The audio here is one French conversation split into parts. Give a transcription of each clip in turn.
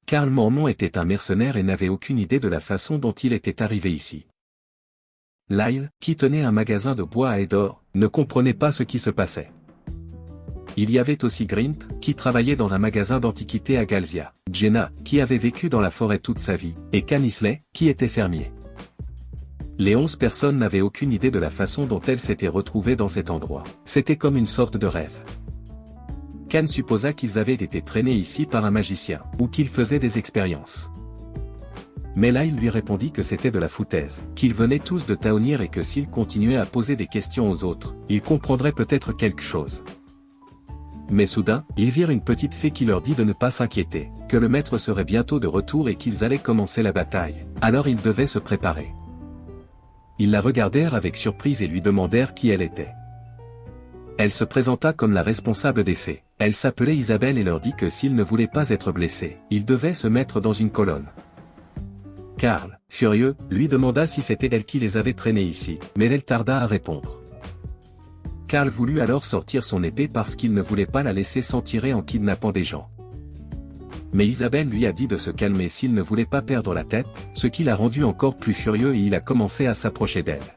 Karl Mormon était un mercenaire et n'avait aucune idée de la façon dont il était arrivé ici. Lyle, qui tenait un magasin de bois à Edor, ne comprenait pas ce qui se passait. Il y avait aussi Grint, qui travaillait dans un magasin d'antiquités à Galzia, Jenna, qui avait vécu dans la forêt toute sa vie, et Canisley, qui était fermier. Les 11 personnes n'avaient aucune idée de la façon dont elles s'étaient retrouvées dans cet endroit. C'était comme une sorte de rêve. Can supposa qu'ils avaient été traînés ici par un magicien, ou qu'ils faisaient des expériences. Mais là il lui répondit que c'était de la foutaise, qu'ils venaient tous de Taonir et que s'ils continuaient à poser des questions aux autres, ils comprendraient peut-être quelque chose. Mais soudain, ils virent une petite fée qui leur dit de ne pas s'inquiéter, que le maître serait bientôt de retour et qu'ils allaient commencer la bataille, alors ils devaient se préparer. Ils la regardèrent avec surprise et lui demandèrent qui elle était. Elle se présenta comme la responsable des fées. Elle s'appelait Isabelle et leur dit que s'ils ne voulaient pas être blessés, ils devaient se mettre dans une colonne. Karl, furieux, lui demanda si c'était elle qui les avait traînés ici, mais elle tarda à répondre. Karl voulut alors sortir son épée parce qu'il ne voulait pas la laisser s'en tirer en kidnappant des gens. Mais Isabelle lui a dit de se calmer s'il ne voulait pas perdre la tête, ce qui l'a rendu encore plus furieux et il a commencé à s'approcher d'elle.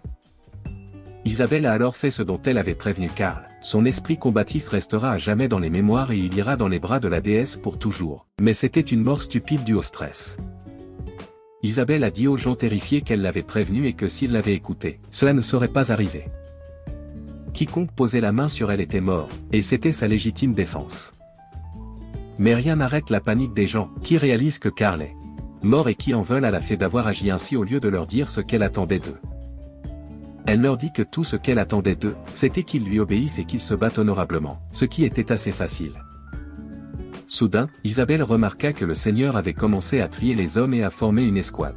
Isabelle a alors fait ce dont elle avait prévenu Karl, son esprit combatif restera à jamais dans les mémoires et il ira dans les bras de la déesse pour toujours, mais c'était une mort stupide due au stress. Isabelle a dit aux gens terrifiés qu'elle l'avait prévenu et que s'ils l'avaient écouté, cela ne serait pas arrivé. Quiconque posait la main sur elle était mort, et c'était sa légitime défense. Mais rien n'arrête la panique des gens, qui réalisent que Karl est mort et qui en veulent à la fée d'avoir agi ainsi au lieu de leur dire ce qu'elle attendait d'eux. Elle leur dit que tout ce qu'elle attendait d'eux, c'était qu'ils lui obéissent et qu'ils se battent honorablement, ce qui était assez facile. Soudain, Isabelle remarqua que le Seigneur avait commencé à trier les hommes et à former une escouade.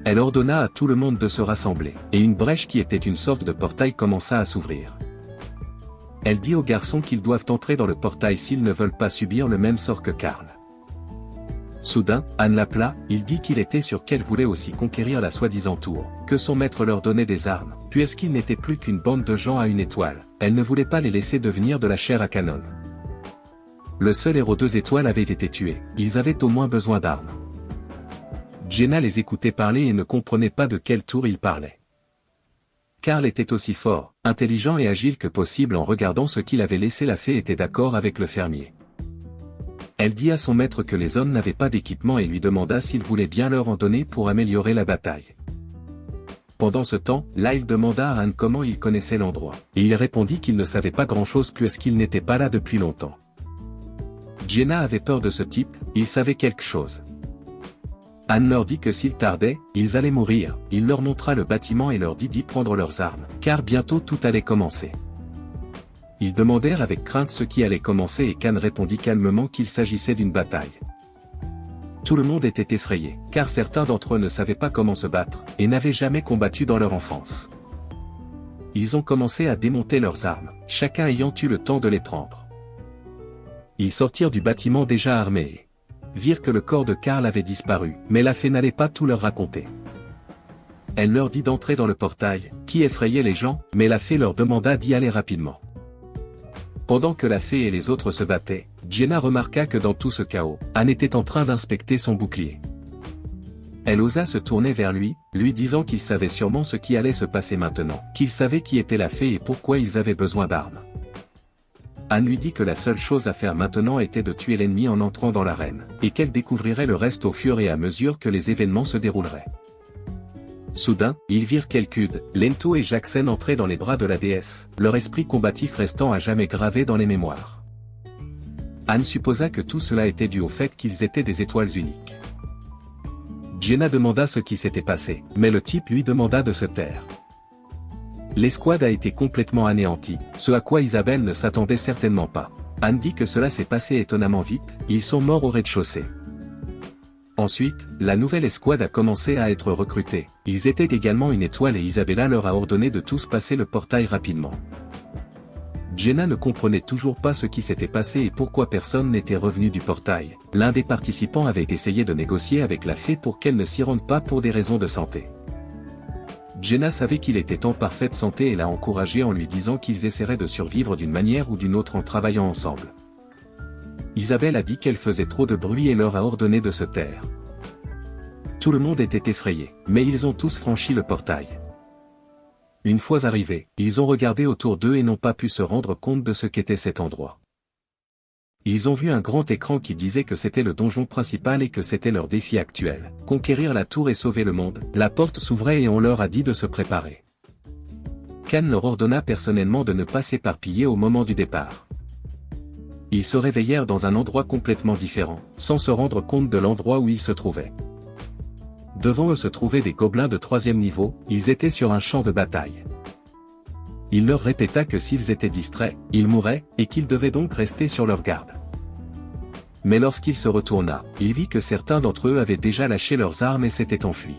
Elle ordonna à tout le monde de se rassembler, et une brèche qui était une sorte de portail commença à s'ouvrir. Elle dit aux garçons qu'ils doivent entrer dans le portail s'ils ne veulent pas subir le même sort que Karl. Soudain, Anne l'appela, il dit qu'il était sûr qu'elle voulait aussi conquérir la soi-disant tour, que son maître leur donnait des armes, puisqu'ils n'étaient plus qu'une bande de gens à une étoile, elle ne voulait pas les laisser devenir de la chair à canon. Le seul héros 2 étoiles avait été tué, ils avaient au moins besoin d'armes. Jenna les écoutait parler et ne comprenait pas de quel tour ils parlaient. Karl était aussi fort, intelligent et agile que possible en regardant ce qu'il avait laissé la fée était d'accord avec le fermier. Elle dit à son maître que les hommes n'avaient pas d'équipement et lui demanda s'il voulait bien leur en donner pour améliorer la bataille. Pendant ce temps, Lyle demanda à Anne comment il connaissait l'endroit, et il répondit qu'il ne savait pas grand-chose puisqu'il n'était pas là depuis longtemps. Jenna avait peur de ce type, il savait quelque chose. Anne leur dit que s'ils tardaient, ils allaient mourir, il leur montra le bâtiment et leur dit d'y prendre leurs armes, car bientôt tout allait commencer. Ils demandèrent avec crainte ce qui allait commencer et Can répondit calmement qu'il s'agissait d'une bataille. Tout le monde était effrayé, car certains d'entre eux ne savaient pas comment se battre, et n'avaient jamais combattu dans leur enfance. Ils ont commencé à démonter leurs armes, chacun ayant eu le temps de les prendre. Ils sortirent du bâtiment déjà armés. Virent que le corps de Karl avait disparu, mais la fée n'allait pas tout leur raconter. Elle leur dit d'entrer dans le portail, qui effrayait les gens, mais la fée leur demanda d'y aller rapidement. Pendant que la fée et les autres se battaient, Jenna remarqua que dans tout ce chaos, Anne était en train d'inspecter son bouclier. Elle osa se tourner vers lui, lui disant qu'il savait sûrement ce qui allait se passer maintenant, qu'il savait qui était la fée et pourquoi ils avaient besoin d'armes. Anne lui dit que la seule chose à faire maintenant était de tuer l'ennemi en entrant dans l'arène, et qu'elle découvrirait le reste au fur et à mesure que les événements se dérouleraient. Soudain, ils virent Kelkud, Lento et Jackson entrer dans les bras de la déesse, leur esprit combatif restant à jamais gravé dans les mémoires. Anne supposa que tout cela était dû au fait qu'ils étaient des étoiles uniques. Jenna demanda ce qui s'était passé, mais le type lui demanda de se taire. L'escouade a été complètement anéantie, ce à quoi Isabelle ne s'attendait certainement pas. Anne dit que cela s'est passé étonnamment vite, ils sont morts au rez-de-chaussée. Ensuite, la nouvelle escouade a commencé à être recrutée, ils étaient également une étoile et Isabella leur a ordonné de tous passer le portail rapidement. Jenna ne comprenait toujours pas ce qui s'était passé et pourquoi personne n'était revenu du portail. L'un des participants avait essayé de négocier avec la fée pour qu'elle ne s'y rende pas pour des raisons de santé. Jenna savait qu'il était en parfaite santé et l'a encouragé en lui disant qu'ils essaieraient de survivre d'une manière ou d'une autre en travaillant ensemble. Isabelle a dit qu'elle faisait trop de bruit et leur a ordonné de se taire. Tout le monde était effrayé, mais ils ont tous franchi le portail. Une fois arrivés, ils ont regardé autour d'eux et n'ont pas pu se rendre compte de ce qu'était cet endroit. Ils ont vu un grand écran qui disait que c'était le donjon principal et que c'était leur défi actuel. Conquérir la tour et sauver le monde. La porte s'ouvrait et on leur a dit de se préparer. Khan leur ordonna personnellement de ne pas s'éparpiller au moment du départ. Ils se réveillèrent dans un endroit complètement différent, sans se rendre compte de l'endroit où ils se trouvaient. Devant eux se trouvaient des gobelins de 3e niveau, ils étaient sur un champ de bataille. Il leur répéta que s'ils étaient distraits, ils mourraient, et qu'ils devaient donc rester sur leur garde. Mais lorsqu'il se retourna, il vit que certains d'entre eux avaient déjà lâché leurs armes et s'étaient enfuis.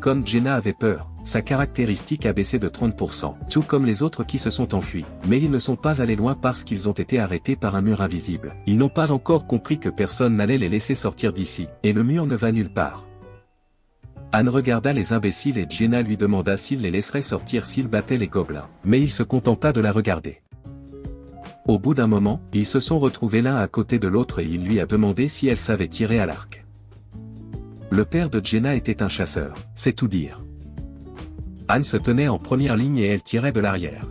Comme Jenna avait peur, sa caractéristique a baissé de 30%, tout comme les autres qui se sont enfuis, mais ils ne sont pas allés loin parce qu'ils ont été arrêtés par un mur invisible. Ils n'ont pas encore compris que personne n'allait les laisser sortir d'ici, et le mur ne va nulle part. Anne regarda les imbéciles et Jenna lui demanda s'il les laisserait sortir s'ils battaient les gobelins, mais il se contenta de la regarder. Au bout d'un moment, ils se sont retrouvés l'un à côté de l'autre et il lui a demandé si elle savait tirer à l'arc. Le père de Jenna était un chasseur, c'est tout dire. Anne se tenait en première ligne et elle tirait de l'arrière.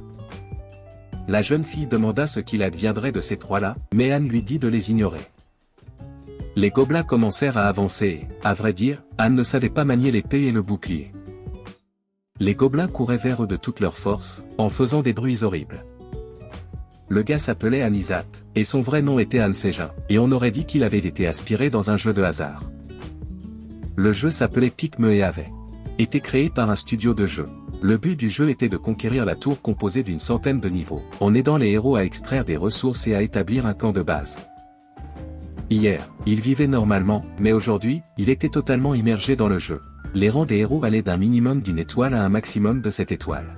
La jeune fille demanda ce qu'il adviendrait de ces trois-là, mais Anne lui dit de les ignorer. Les gobelins commencèrent à avancer et, à vrai dire, Anne ne savait pas manier l'épée et le bouclier. Les gobelins couraient vers eux de toute leur force, en faisant des bruits horribles. Le gars s'appelait Anisat, et son vrai nom était Anne Ségin, et on aurait dit qu'il avait été aspiré dans un jeu de hasard. Le jeu s'appelait Pikme et avait été créé par un studio de jeu. Le but du jeu était de conquérir la tour composée d'une centaine de niveaux, en aidant les héros à extraire des ressources et à établir un camp de base. Hier, il vivait normalement, mais aujourd'hui, il était totalement immergé dans le jeu. Les rangs des héros allaient d'un minimum d'une étoile à un maximum de 7 étoiles.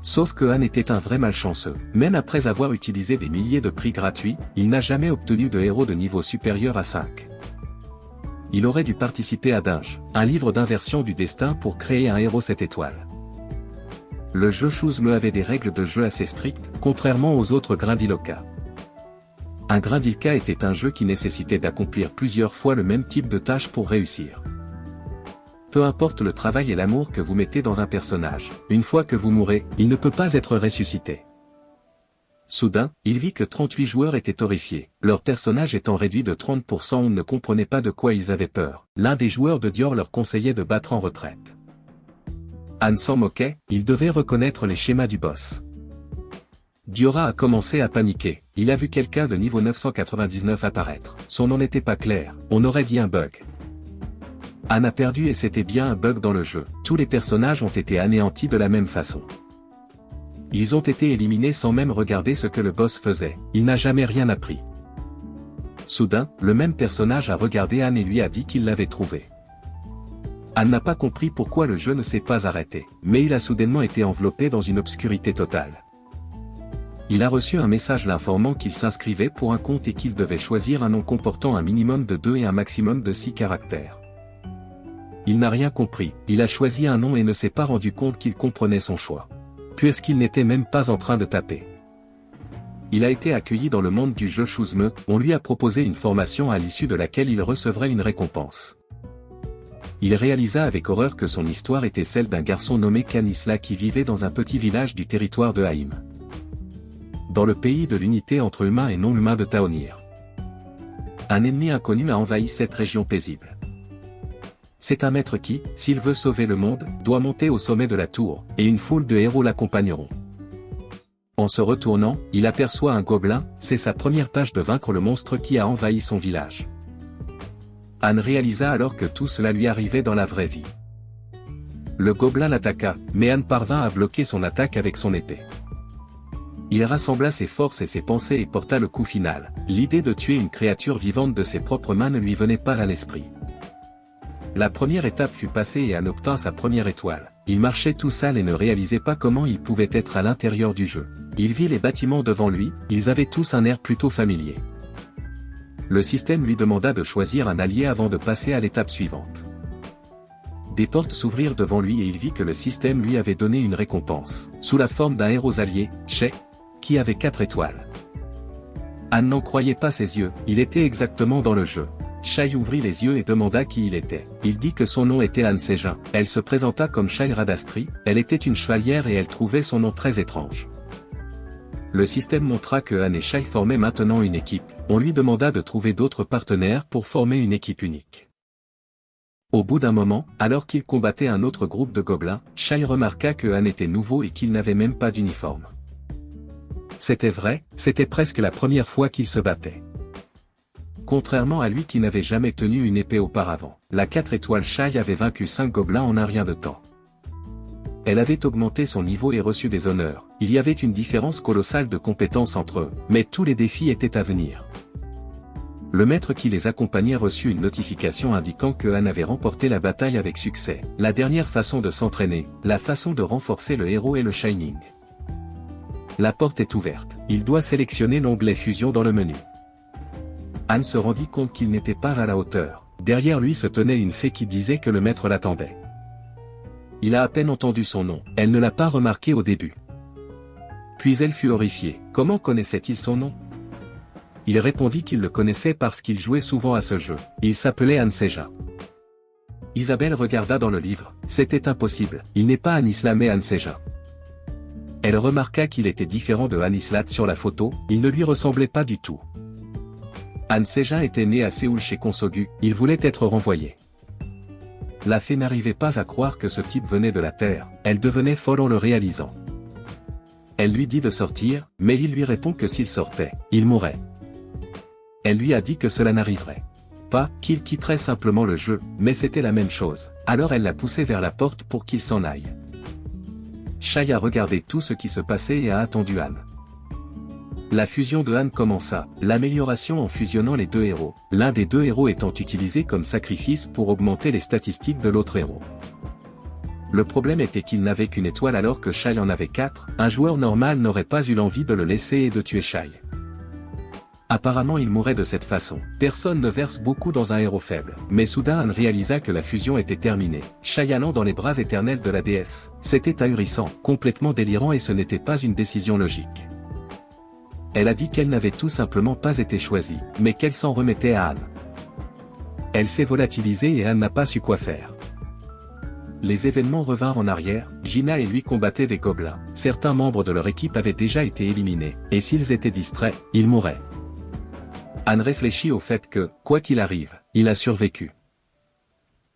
Sauf que Han était un vrai malchanceux. Même après avoir utilisé des milliers de prix gratuits, il n'a jamais obtenu de héros de niveau supérieur à 5. Il aurait dû participer à Dinge, un livre d'inversion du destin pour créer un héros 7 étoiles. Le jeu Choose-me avait des règles de jeu assez strictes, contrairement aux autres Grindilka. Un Grindilka était un jeu qui nécessitait d'accomplir plusieurs fois le même type de tâche pour réussir. Peu importe le travail et l'amour que vous mettez dans un personnage, une fois que vous mourrez, il ne peut pas être ressuscité. Soudain, il vit que 38 joueurs étaient horrifiés, leur personnage étant réduit de 30%. On ne comprenait pas de quoi ils avaient peur. L'un des joueurs de Dior leur conseillait de battre en retraite. Han s'en moquait, il devait reconnaître les schémas du boss. Diora a commencé à paniquer, il a vu quelqu'un de niveau 999 apparaître. Son nom n'était pas clair, on aurait dit un bug. Han a perdu et c'était bien un bug dans le jeu. Tous les personnages ont été anéantis de la même façon. Ils ont été éliminés sans même regarder ce que le boss faisait, il n'a jamais rien appris. Soudain, le même personnage a regardé Han et lui a dit qu'il l'avait trouvé. Han n'a pas compris pourquoi le jeu ne s'est pas arrêté, mais il a soudainement été enveloppé dans une obscurité totale. Il a reçu un message l'informant qu'il s'inscrivait pour un compte et qu'il devait choisir un nom comportant un minimum de 2 et un maximum de 6 caractères. Il n'a rien compris, il a choisi un nom et ne s'est pas rendu compte qu'il comprenait son choix. Puisqu'il n'était même pas en train de taper. Il a été accueilli dans le monde du jeu Choose-me, on lui a proposé une formation à l'issue de laquelle il recevrait une récompense. Il réalisa avec horreur que son histoire était celle d'un garçon nommé Kanisla qui vivait dans un petit village du territoire de Haïm. Dans le pays de l'unité entre humains et non-humains de Taonir. Un ennemi inconnu a envahi cette région paisible. C'est un maître qui, s'il veut sauver le monde, doit monter au sommet de la tour, et une foule de héros l'accompagneront. En se retournant, il aperçoit un gobelin, c'est sa première tâche de vaincre le monstre qui a envahi son village. Han réalisa alors que tout cela lui arrivait dans la vraie vie. Le gobelin l'attaqua, mais Han parvint à bloquer son attaque avec son épée. Il rassembla ses forces et ses pensées et porta le coup final. L'idée de tuer une créature vivante de ses propres mains ne lui venait pas à l'esprit. La première étape fut passée et Han obtint sa première étoile. Il marchait tout seul et ne réalisait pas comment il pouvait être à l'intérieur du jeu. Il vit les bâtiments devant lui, ils avaient tous un air plutôt familier. Le système lui demanda de choisir un allié avant de passer à l'étape suivante. Des portes s'ouvrirent devant lui et il vit que le système lui avait donné une récompense, sous la forme d'un héros allié, Shay, qui avait 4 étoiles. Anne n'en croyait pas ses yeux, il était exactement dans le jeu. Shai ouvrit les yeux et demanda qui il était. Il dit que son nom était Anne Ségin. Elle se présenta comme Shai Radastri, elle était une chevalière et elle trouvait son nom très étrange. Le système montra que Anne et Shai formaient maintenant une équipe. On lui demanda de trouver d'autres partenaires pour former une équipe unique. Au bout d'un moment, alors qu'il combattait un autre groupe de gobelins, Shai remarqua que Anne était nouveau et qu'il n'avait même pas d'uniforme. C'était vrai, c'était presque la première fois qu'il se battait. Contrairement à lui qui n'avait jamais tenu une épée auparavant, la 4 étoiles Shai avait vaincu 5 gobelins en un rien de temps. Elle avait augmenté son niveau et reçu des honneurs. Il y avait une différence colossale de compétences entre eux, mais tous les défis étaient à venir. Le maître qui les accompagnait reçut une notification indiquant que Anne avait remporté la bataille avec succès. La dernière façon de s'entraîner, la façon de renforcer le héros et le Shining. La porte est ouverte. Il doit sélectionner l'onglet Fusion dans le menu. Anne se rendit compte qu'il n'était pas à la hauteur. Derrière lui se tenait une fée qui disait que le maître l'attendait. Il a à peine entendu son nom, elle ne l'a pas remarqué au début. Puis elle fut horrifiée. Comment connaissait-il son nom? Il répondit qu'il le connaissait parce qu'il jouait souvent à ce jeu. Il s'appelait Anne Ségin. Isabelle regarda dans le livre. C'était impossible. Il n'est pas Anisla mais Anne Ségin. Elle remarqua qu'il était différent de Anislat sur la photo, il ne lui ressemblait pas du tout. Anne Ségin était né à Séoul chez Konsogu, il voulait être renvoyé. La fée n'arrivait pas à croire que ce type venait de la Terre, elle devenait folle en le réalisant. Elle lui dit de sortir, mais il lui répond que s'il sortait, il mourrait. Elle lui a dit que cela n'arriverait pas, qu'il quitterait simplement le jeu, mais c'était la même chose. Alors elle l'a poussé vers la porte pour qu'il s'en aille. Shai a regardé tout ce qui se passait et a attendu Anne. La fusion de Anne commença, l'amélioration en fusionnant les deux héros, l'un des deux héros étant utilisé comme sacrifice pour augmenter les statistiques de l'autre héros. Le problème était qu'il n'avait qu'une étoile alors que Shai en avait 4, un joueur normal n'aurait pas eu l'envie de le laisser et de tuer Shai. Apparemment il mourait de cette façon. Personne ne verse beaucoup dans un héros faible. Mais soudain Anne réalisa que la fusion était terminée. Shai allant dans les bras éternels de la déesse. C'était ahurissant, complètement délirant et ce n'était pas une décision logique. Elle a dit qu'elle n'avait tout simplement pas été choisie, mais qu'elle s'en remettait à Anne. Elle s'est volatilisée et Anne n'a pas su quoi faire. Les événements revinrent en arrière, Gina et lui combattaient des gobelins. Certains membres de leur équipe avaient déjà été éliminés, et s'ils étaient distraits, ils mouraient. Anne réfléchit au fait que, quoi qu'il arrive, il a survécu.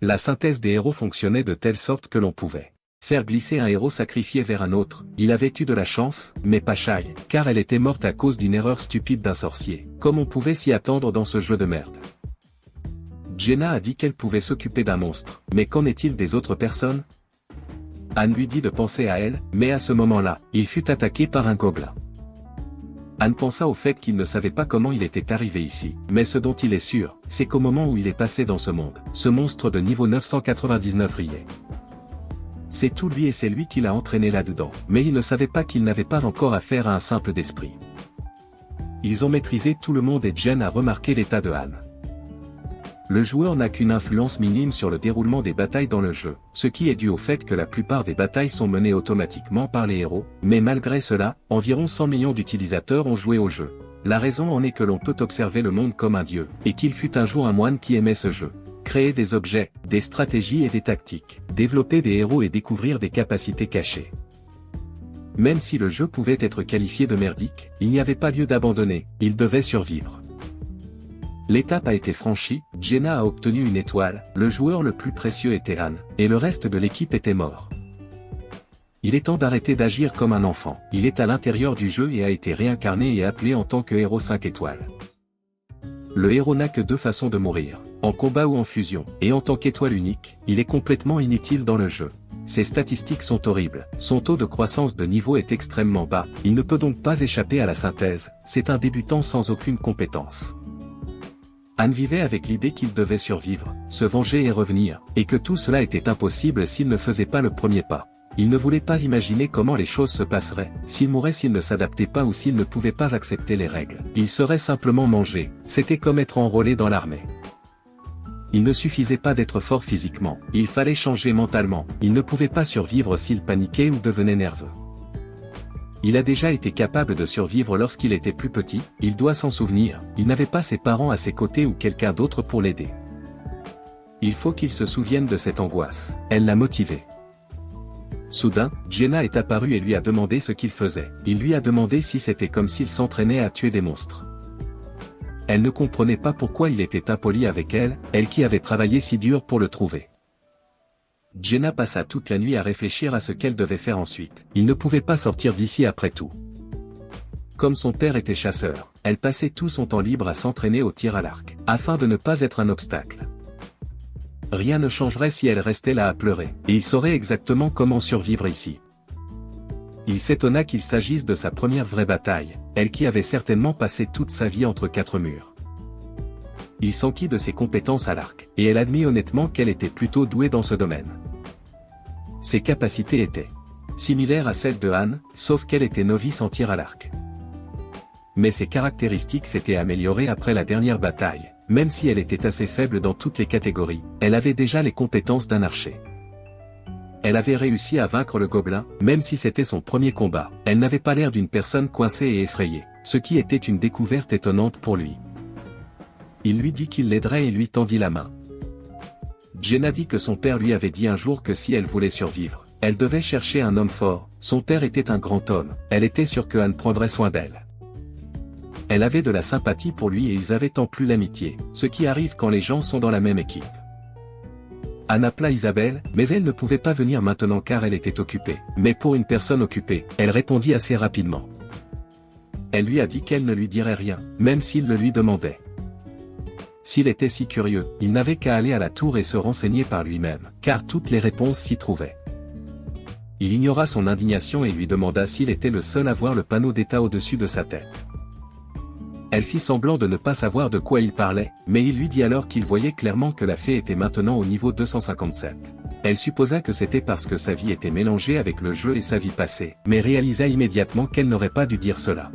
La synthèse des héros fonctionnait de telle sorte que l'on pouvait faire glisser un héros sacrifié vers un autre. Il avait eu de la chance, mais pas Shai, car elle était morte à cause d'une erreur stupide d'un sorcier, comme on pouvait s'y attendre dans ce jeu de merde. Jenna a dit qu'elle pouvait s'occuper d'un monstre, mais qu'en est-il des autres personnes? Anne lui dit de penser à elle, mais à ce moment-là, il fut attaqué par un gobelin. Anne pensa au fait qu'il ne savait pas comment il était arrivé ici, mais ce dont il est sûr, c'est qu'au moment où il est passé dans ce monde, ce monstre de niveau 999 riait. C'est tout lui et c'est lui qui l'a entraîné là-dedans, mais il ne savait pas qu'il n'avait pas encore affaire à un simple d'esprit. Ils ont maîtrisé tout le monde et Jen a remarqué l'état de Anne. Le joueur n'a qu'une influence minime sur le déroulement des batailles dans le jeu, ce qui est dû au fait que la plupart des batailles sont menées automatiquement par les héros, mais malgré cela, environ 100 millions d'utilisateurs ont joué au jeu. La raison en est que l'on peut observer le monde comme un dieu, et qu'il fut un jour un moine qui aimait ce jeu. Créer des objets, des stratégies et des tactiques, développer des héros et découvrir des capacités cachées. Même si le jeu pouvait être qualifié de merdique, il n'y avait pas lieu d'abandonner, il devait survivre. L'étape a été franchie, Jenna a obtenu une étoile, le joueur le plus précieux était Anne, et le reste de l'équipe était mort. Il est temps d'arrêter d'agir comme un enfant, il est à l'intérieur du jeu et a été réincarné et appelé en tant que héros 5 étoiles. Le héros n'a que deux façons de mourir, en combat ou en fusion, et en tant qu'étoile unique, il est complètement inutile dans le jeu. Ses statistiques sont horribles, son taux de croissance de niveau est extrêmement bas, il ne peut donc pas échapper à la synthèse, c'est un débutant sans aucune compétence. Anne vivait avec l'idée qu'il devait survivre, se venger et revenir, et que tout cela était impossible s'il ne faisait pas le premier pas. Il ne voulait pas imaginer comment les choses se passeraient, s'il mourait s'il ne s'adaptait pas ou s'il ne pouvait pas accepter les règles. Il serait simplement mangé, c'était comme être enrôlé dans l'armée. Il ne suffisait pas d'être fort physiquement, il fallait changer mentalement, il ne pouvait pas survivre s'il paniquait ou devenait nerveux. Il a déjà été capable de survivre lorsqu'il était plus petit, il doit s'en souvenir, il n'avait pas ses parents à ses côtés ou quelqu'un d'autre pour l'aider. Il faut qu'il se souvienne de cette angoisse, elle l'a motivé. Soudain, Jenna est apparue et lui a demandé ce qu'il faisait. Il lui a demandé si c'était comme s'il s'entraînait à tuer des monstres. Elle ne comprenait pas pourquoi il était impoli avec elle, elle qui avait travaillé si dur pour le trouver. Jenna passa toute la nuit à réfléchir à ce qu'elle devait faire ensuite. Il ne pouvait pas sortir d'ici après tout. Comme son père était chasseur, elle passait tout son temps libre à s'entraîner au tir à l'arc, afin de ne pas être un obstacle. Rien ne changerait si elle restait là à pleurer, et il saurait exactement comment survivre ici. Il s'étonna qu'il s'agisse de sa première vraie bataille, elle qui avait certainement passé toute sa vie entre quatre murs. Il s'enquit de ses compétences à l'arc, et elle admit honnêtement qu'elle était plutôt douée dans ce domaine. Ses capacités étaient similaires à celles de Anne, sauf qu'elle était novice en tir à l'arc. Mais ses caractéristiques s'étaient améliorées après la dernière bataille, même si elle était assez faible dans toutes les catégories, elle avait déjà les compétences d'un archer. Elle avait réussi à vaincre le gobelin, même si c'était son premier combat, elle n'avait pas l'air d'une personne coincée et effrayée, ce qui était une découverte étonnante pour lui. Il lui dit qu'il l'aiderait et lui tendit la main. Jenna dit que son père lui avait dit un jour que si elle voulait survivre, elle devait chercher un homme fort, son père était un grand homme, elle était sûre que Anne prendrait soin d'elle. Elle avait de la sympathie pour lui et ils avaient tant plus l'amitié, ce qui arrive quand les gens sont dans la même équipe. Anne appela Isabelle, mais elle ne pouvait pas venir maintenant car elle était occupée, mais pour une personne occupée, elle répondit assez rapidement. Elle lui a dit qu'elle ne lui dirait rien, même s'il le lui demandait. S'il était si curieux, il n'avait qu'à aller à la tour et se renseigner par lui-même, car toutes les réponses s'y trouvaient. Il ignora son indignation et lui demanda s'il était le seul à voir le panneau d'état au-dessus de sa tête. Elle fit semblant de ne pas savoir de quoi il parlait, mais il lui dit alors qu'il voyait clairement que la fée était maintenant au niveau 257. Elle supposa que c'était parce que sa vie était mélangée avec le jeu et sa vie passée, mais réalisa immédiatement qu'elle n'aurait pas dû dire cela.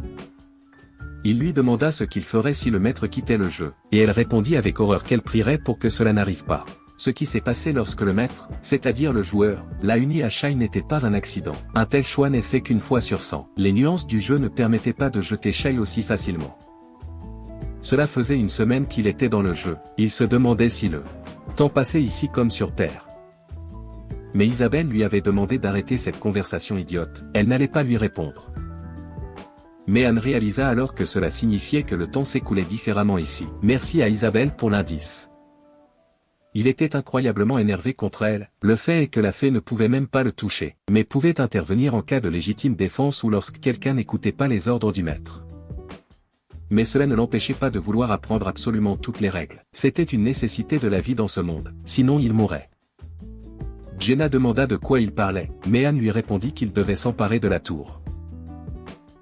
Il lui demanda ce qu'il ferait si le maître quittait le jeu, et elle répondit avec horreur qu'elle prierait pour que cela n'arrive pas. Ce qui s'est passé lorsque le maître, c'est-à-dire le joueur, l'a uni à Shai n'était pas un accident. Un tel choix n'est fait qu'une fois sur 100. Les nuances du jeu ne permettaient pas de jeter Shai aussi facilement. Cela faisait une semaine qu'il était dans le jeu, il se demandait si le temps passait ici comme sur Terre. Mais Isabelle lui avait demandé d'arrêter cette conversation idiote, elle n'allait pas lui répondre. Mais Anne réalisa alors que cela signifiait que le temps s'écoulait différemment ici. Merci à Isabelle pour l'indice. Il était incroyablement énervé contre elle, le fait est que la fée ne pouvait même pas le toucher, mais pouvait intervenir en cas de légitime défense ou lorsque quelqu'un n'écoutait pas les ordres du maître. Mais cela ne l'empêchait pas de vouloir apprendre absolument toutes les règles. C'était une nécessité de la vie dans ce monde, sinon il mourrait. Jenna demanda de quoi il parlait, mais Anne lui répondit qu'il devait s'emparer de la tour.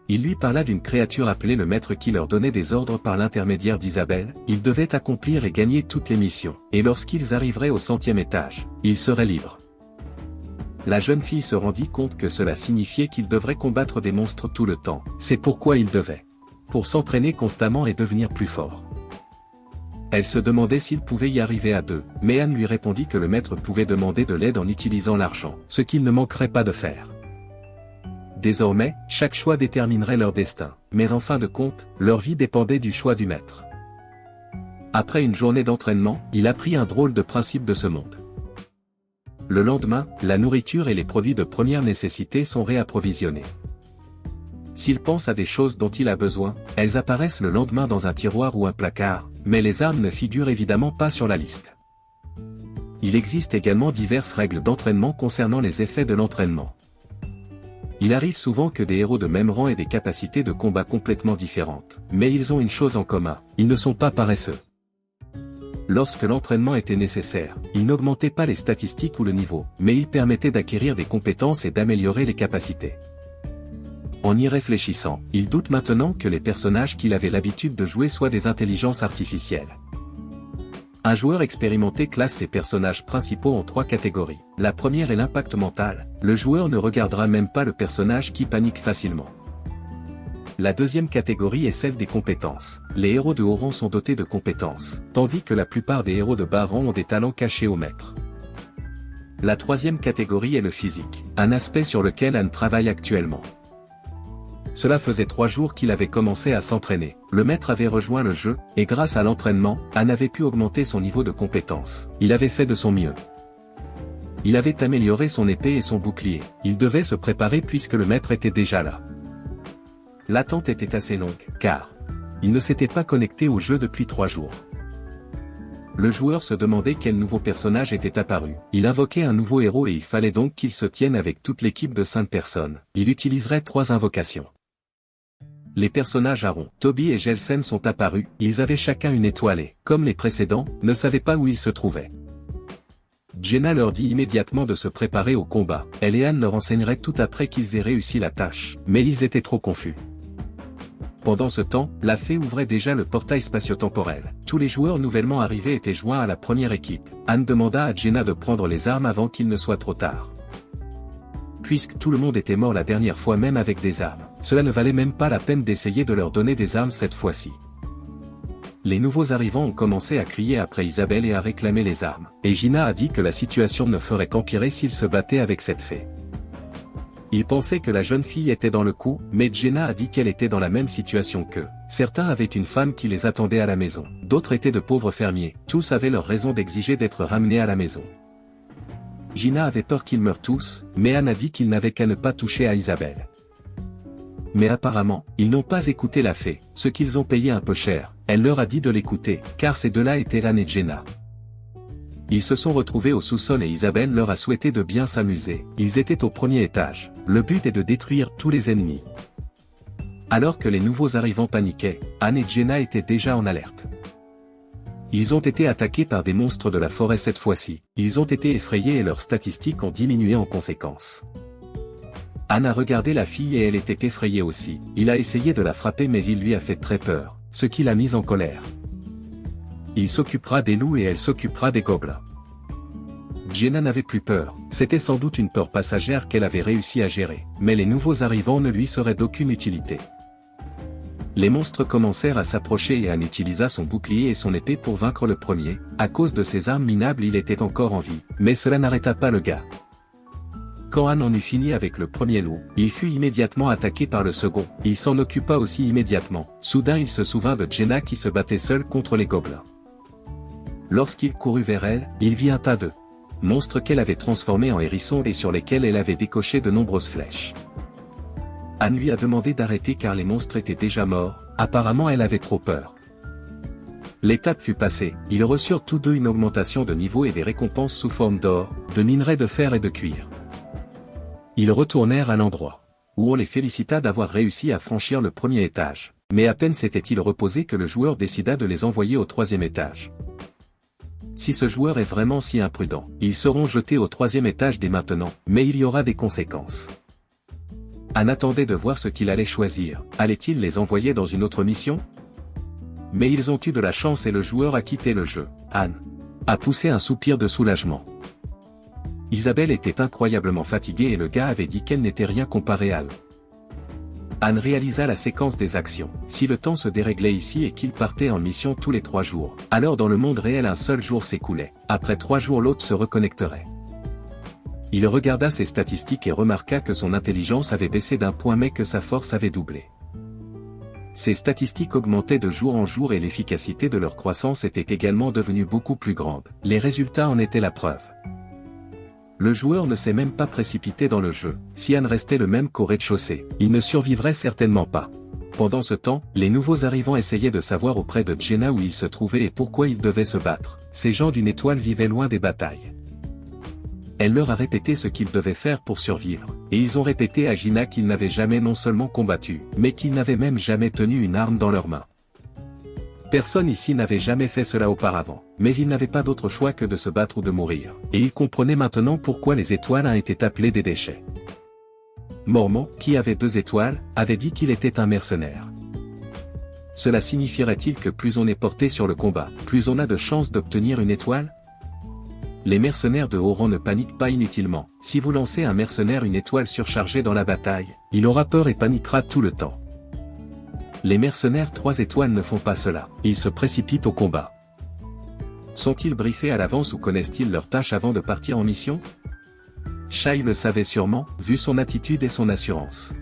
Il lui parla d'une créature appelée le maître qui leur donnait des ordres par l'intermédiaire d'Isabelle, ils devaient accomplir et gagner toutes les missions, et lorsqu'ils arriveraient au 100e étage, ils seraient libres. La jeune fille se rendit compte que cela signifiait qu'ils devraient combattre des monstres tout le temps, c'est pourquoi ils devaient. Pour s'entraîner constamment et devenir plus fort. Elle se demandait s'il pouvait y arriver à deux, mais Anne lui répondit que le maître pouvait demander de l'aide en utilisant l'argent, ce qu'il ne manquerait pas de faire. Désormais, chaque choix déterminerait leur destin, mais en fin de compte, leur vie dépendait du choix du maître. Après une journée d'entraînement, il apprit un drôle de principe de ce monde. Le lendemain, la nourriture et les produits de première nécessité sont réapprovisionnés. S'il pense à des choses dont il a besoin, elles apparaissent le lendemain dans un tiroir ou un placard, mais les armes ne figurent évidemment pas sur la liste. Il existe également diverses règles d'entraînement concernant les effets de l'entraînement. Il arrive souvent que des héros de même rang aient des capacités de combat complètement différentes, mais ils ont une chose en commun, ils ne sont pas paresseux. Lorsque l'entraînement était nécessaire, il n'augmentait pas les statistiques ou le niveau, mais il permettait d'acquérir des compétences et d'améliorer les capacités. En y réfléchissant, il doute maintenant que les personnages qu'il avait l'habitude de jouer soient des intelligences artificielles. Un joueur expérimenté classe ses personnages principaux en 3 catégories. La première est l'impact mental, le joueur ne regardera même pas le personnage qui panique facilement. La deuxième catégorie est celle des compétences. Les héros de haut rang sont dotés de compétences, tandis que la plupart des héros de bas rang ont des talents cachés au maître. La troisième catégorie est le physique, un aspect sur lequel Anne travaille actuellement. Cela faisait 3 jours qu'il avait commencé à s'entraîner. Le maître avait rejoint le jeu, et grâce à l'entraînement, Han avait pu augmenter son niveau de compétence. Il avait fait de son mieux. Il avait amélioré son épée et son bouclier. Il devait se préparer puisque le maître était déjà là. L'attente était assez longue, car il ne s'était pas connecté au jeu depuis 3 jours. Le joueur se demandait quel nouveau personnage était apparu. Il invoquait un nouveau héros et il fallait donc qu'il se tienne avec toute l'équipe de 5 personnes. Il utiliserait 3 invocations. Les personnages Aaron, Toby et Gelsen sont apparus, ils avaient chacun une étoile et, comme les précédents, ne savaient pas où ils se trouvaient. Jaina leur dit immédiatement de se préparer au combat. Elle et Han leur enseigneraient tout après qu'ils aient réussi la tâche, mais ils étaient trop confus. Pendant ce temps, la fée ouvrait déjà le portail spatio-temporel. Tous les joueurs nouvellement arrivés étaient joints à la première équipe. Han demanda à Jaina de prendre les armes avant qu'il ne soit trop tard. Puisque tout le monde était mort la dernière fois même avec des armes, cela ne valait même pas la peine d'essayer de leur donner des armes cette fois-ci. Les nouveaux arrivants ont commencé à crier après Isabelle et à réclamer les armes. Et Jaina a dit que la situation ne ferait qu'empirer s'ils se battaient avec cette fée. Il pensait que la jeune fille était dans le coup, mais Jaina a dit qu'elle était dans la même situation qu'eux. Certains avaient une femme qui les attendait à la maison. D'autres étaient de pauvres fermiers. Tous avaient leur raison d'exiger d'être ramenés à la maison. Jaina avait peur qu'ils meurent tous, mais Han a dit qu'ils n'avaient qu'à ne pas toucher à Isabelle. Mais apparemment, ils n'ont pas écouté la fée, ce qu'ils ont payé un peu cher. Elle leur a dit de l'écouter, car ces deux-là étaient Han et Jaina. Ils se sont retrouvés au sous-sol et Isabelle leur a souhaité de bien s'amuser. Ils étaient au premier étage. Le but est de détruire tous les ennemis. Alors que les nouveaux arrivants paniquaient, Han et Jaina étaient déjà en alerte. Ils ont été attaqués par des monstres de la forêt cette fois-ci. Ils ont été effrayés et leurs statistiques ont diminué en conséquence. Han a regardé la fille et elle était effrayée aussi. Il a essayé de la frapper mais il lui a fait très peur, ce qui l'a mise en colère. Il s'occupera des loups et elle s'occupera des gobelins. Jaina n'avait plus peur, c'était sans doute une peur passagère qu'elle avait réussi à gérer, mais les nouveaux arrivants ne lui seraient d'aucune utilité. Les monstres commencèrent à s'approcher et Han utilisa son bouclier et son épée pour vaincre le premier. À cause de ses armes minables il était encore en vie, mais cela n'arrêta pas le gars. Quand Han en eut fini avec le premier loup, il fut immédiatement attaqué par le second. Il s'en occupa aussi immédiatement. Soudain il se souvint de Jaina qui se battait seule contre les gobelins. Lorsqu'il courut vers elle, il vit un tas de monstres qu'elle avait transformés en hérissons et sur lesquels elle avait décoché de nombreuses flèches. Han lui a demandé d'arrêter car les monstres étaient déjà morts, apparemment elle avait trop peur. L'étape fut passée, ils reçurent tous deux une augmentation de niveau et des récompenses sous forme d'or, de minerais de fer et de cuir. Ils retournèrent à l'endroit où on les félicita d'avoir réussi à franchir le premier étage, mais à peine s'était-il reposé que le joueur décida de les envoyer au 3e étage. Si ce joueur est vraiment si imprudent, ils seront jetés au 3e étage dès maintenant, mais il y aura des conséquences. Han attendait de voir ce qu'il allait choisir. Allait-il les envoyer dans une autre mission? Mais ils ont eu de la chance et le joueur a quitté le jeu. Han a poussé un soupir de soulagement. Isabelle était incroyablement fatiguée et le gars avait dit qu'elle n'était rien comparée à eux. Han réalisa la séquence des actions. Si le temps se déréglait ici et qu'il partait en mission tous les 3 jours, alors dans le monde réel un seul jour s'écoulait. Après 3 jours l'autre se reconnecterait. Il regarda ses statistiques et remarqua que son intelligence avait baissé d'1 point mais que sa force avait doublé. Ses statistiques augmentaient de jour en jour et l'efficacité de leur croissance était également devenue beaucoup plus grande. Les résultats en étaient la preuve. Le joueur ne s'est même pas précipité dans le jeu. Si Han restait le même qu'au rez-de-chaussée, il ne survivrait certainement pas. Pendant ce temps, les nouveaux arrivants essayaient de savoir auprès de Jaina où il se trouvait et pourquoi ils devaient se battre. Ces gens d'une étoile vivaient loin des batailles. Elle leur a répété ce qu'ils devaient faire pour survivre, et ils ont répété à Jaina qu'ils n'avaient jamais non seulement combattu, mais qu'ils n'avaient même jamais tenu une arme dans leurs mains. Personne ici n'avait jamais fait cela auparavant, mais ils n'avaient pas d'autre choix que de se battre ou de mourir, et ils comprenaient maintenant pourquoi les étoiles étaient appelées des déchets. Mormon, qui avait 2 étoiles, avait dit qu'il était un mercenaire. Cela signifierait-il que plus on est porté sur le combat, plus on a de chances d'obtenir une étoile? Les mercenaires de haut rang ne paniquent pas inutilement. Si vous lancez un mercenaire une étoile surchargée dans la bataille, il aura peur et paniquera tout le temps. Les mercenaires 3 étoiles ne font pas cela, ils se précipitent au combat. Sont-ils briefés à l'avance ou connaissent-ils leurs tâches avant de partir en mission? Shai le savait sûrement, vu son attitude et son assurance.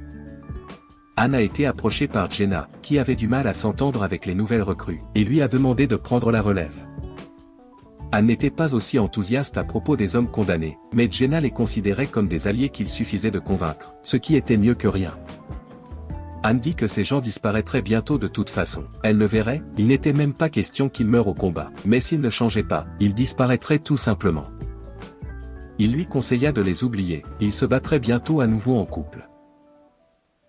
Anne a été approchée par Jenna, qui avait du mal à s'entendre avec les nouvelles recrues, et lui a demandé de prendre la relève. Anne n'était pas aussi enthousiaste à propos des hommes condamnés, mais Jenna les considérait comme des alliés qu'il suffisait de convaincre, ce qui était mieux que rien. Anne dit que ces gens disparaîtraient bientôt de toute façon. Elle le verrait, il n'était même pas question qu'ils meurent au combat, mais s'ils ne changeaient pas, ils disparaîtraient tout simplement. Il lui conseilla de les oublier, ils se battraient bientôt à nouveau en couple.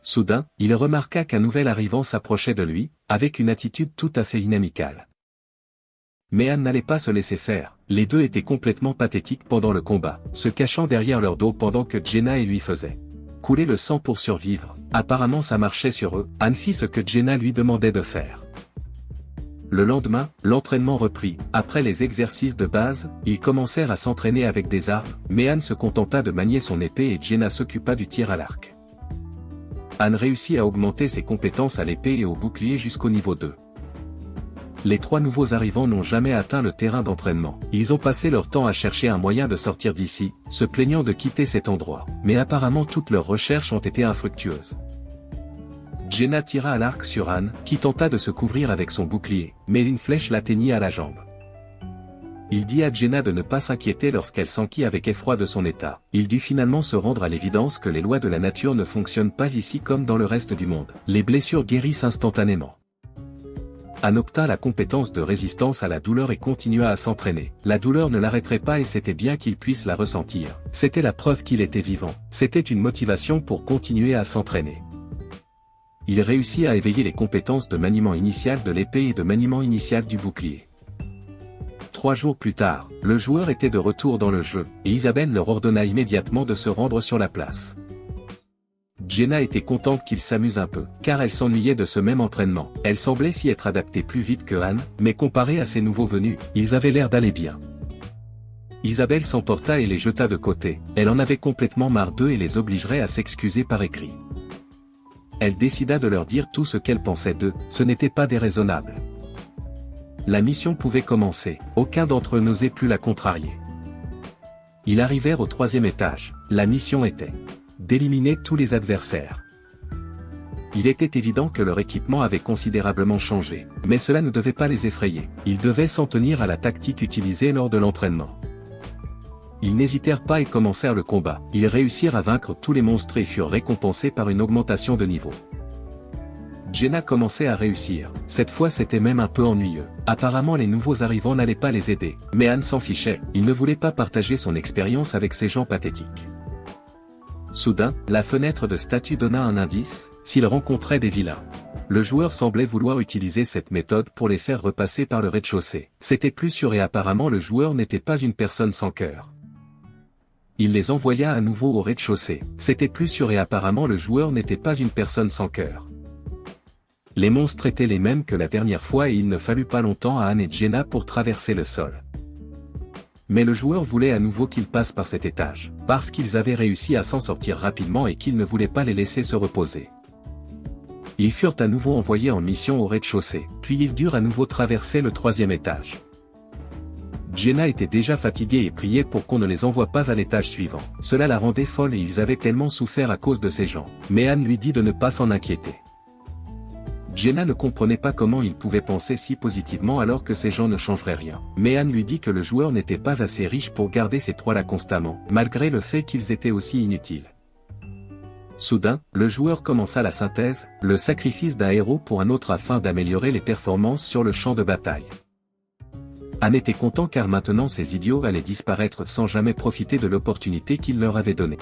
Soudain, il remarqua qu'un nouvel arrivant s'approchait de lui, avec une attitude tout à fait inamicale. Mais Anne n'allait pas se laisser faire, les deux étaient complètement pathétiques pendant le combat, se cachant derrière leur dos pendant que Jenna et lui faisaient couler le sang pour survivre. Apparemment ça marchait sur eux, Anne fit ce que Jenna lui demandait de faire. Le lendemain, l'entraînement reprit, après les exercices de base, ils commencèrent à s'entraîner avec des armes, mais Anne se contenta de manier son épée et Jenna s'occupa du tir à l'arc. Anne réussit à augmenter ses compétences à l'épée et au bouclier jusqu'au niveau 2. Les trois nouveaux arrivants n'ont jamais atteint le terrain d'entraînement. Ils ont passé leur temps à chercher un moyen de sortir d'ici, se plaignant de quitter cet endroit. Mais apparemment toutes leurs recherches ont été infructueuses. Jenna tira à l'arc sur Anne, qui tenta de se couvrir avec son bouclier, mais une flèche l'atteignit à la jambe. Il dit à Jenna de ne pas s'inquiéter lorsqu'elle s'enquit avec effroi de son état. Il dut finalement se rendre à l'évidence que les lois de la nature ne fonctionnent pas ici comme dans le reste du monde. Les blessures guérissent instantanément. Anne obtint la compétence de résistance à la douleur et continua à s'entraîner. La douleur ne l'arrêterait pas et c'était bien qu'il puisse la ressentir. C'était la preuve qu'il était vivant. C'était une motivation pour continuer à s'entraîner. Il réussit à éveiller les compétences de maniement initial de l'épée et de maniement initial du bouclier. 3 jours plus tard, le joueur était de retour dans le jeu, et Isabelle leur ordonna immédiatement de se rendre sur la place. Jenna était contente qu'il s'amuse un peu, car elle s'ennuyait de ce même entraînement. Elle semblait s'y être adaptée plus vite que Anne, mais comparé à ses nouveaux venus, ils avaient l'air d'aller bien. Isabelle s'emporta et les jeta de côté, elle en avait complètement marre d'eux et les obligerait à s'excuser par écrit. Elle décida de leur dire tout ce qu'elle pensait d'eux, ce n'était pas déraisonnable. La mission pouvait commencer, aucun d'entre eux n'osait plus la contrarier. Ils arrivèrent au 3e étage, la mission était d'éliminer tous les adversaires. Il était évident que leur équipement avait considérablement changé, mais cela ne devait pas les effrayer. Ils devaient s'en tenir à la tactique utilisée lors de l'entraînement. Ils n'hésitèrent pas et commencèrent le combat. Ils réussirent à vaincre tous les monstres et furent récompensés par une augmentation de niveau. Jenna commençait à réussir, cette fois c'était même un peu ennuyeux. Apparemment les nouveaux arrivants n'allaient pas les aider, mais Anne s'en fichait, il ne voulait pas partager son expérience avec ces gens pathétiques. Soudain, la fenêtre de statut donna un indice, s'il rencontrait des vilains. Le joueur semblait vouloir utiliser cette méthode pour les faire repasser par le rez-de-chaussée. C'était plus sûr et apparemment le joueur n'était pas une personne sans cœur. Il les envoya à nouveau au rez-de-chaussée. C'était plus sûr et apparemment le joueur n'était pas une personne sans cœur. Les monstres étaient les mêmes que la dernière fois et il ne fallut pas longtemps à Anne et Jenna pour traverser le sol. Mais le joueur voulait à nouveau qu'ils passent par cet étage, parce qu'ils avaient réussi à s'en sortir rapidement et qu'il ne voulait pas les laisser se reposer. Ils furent à nouveau envoyés en mission au rez-de-chaussée, puis ils durent à nouveau traverser le 3e étage. Jenna était déjà fatiguée et priait pour qu'on ne les envoie pas à l'étage suivant. Cela la rendait folle et ils avaient tellement souffert à cause de ces gens. Mais Anne lui dit de ne pas s'en inquiéter. Jenna ne comprenait pas comment il pouvait penser si positivement alors que ces gens ne changeraient rien. Mais Anne lui dit que le joueur n'était pas assez riche pour garder ces trois-là constamment, malgré le fait qu'ils étaient aussi inutiles. Soudain, le joueur commença la synthèse, le sacrifice d'un héros pour un autre afin d'améliorer les performances sur le champ de bataille. Anne était content car maintenant ces idiots allaient disparaître sans jamais profiter de l'opportunité qu'il leur avait donnée.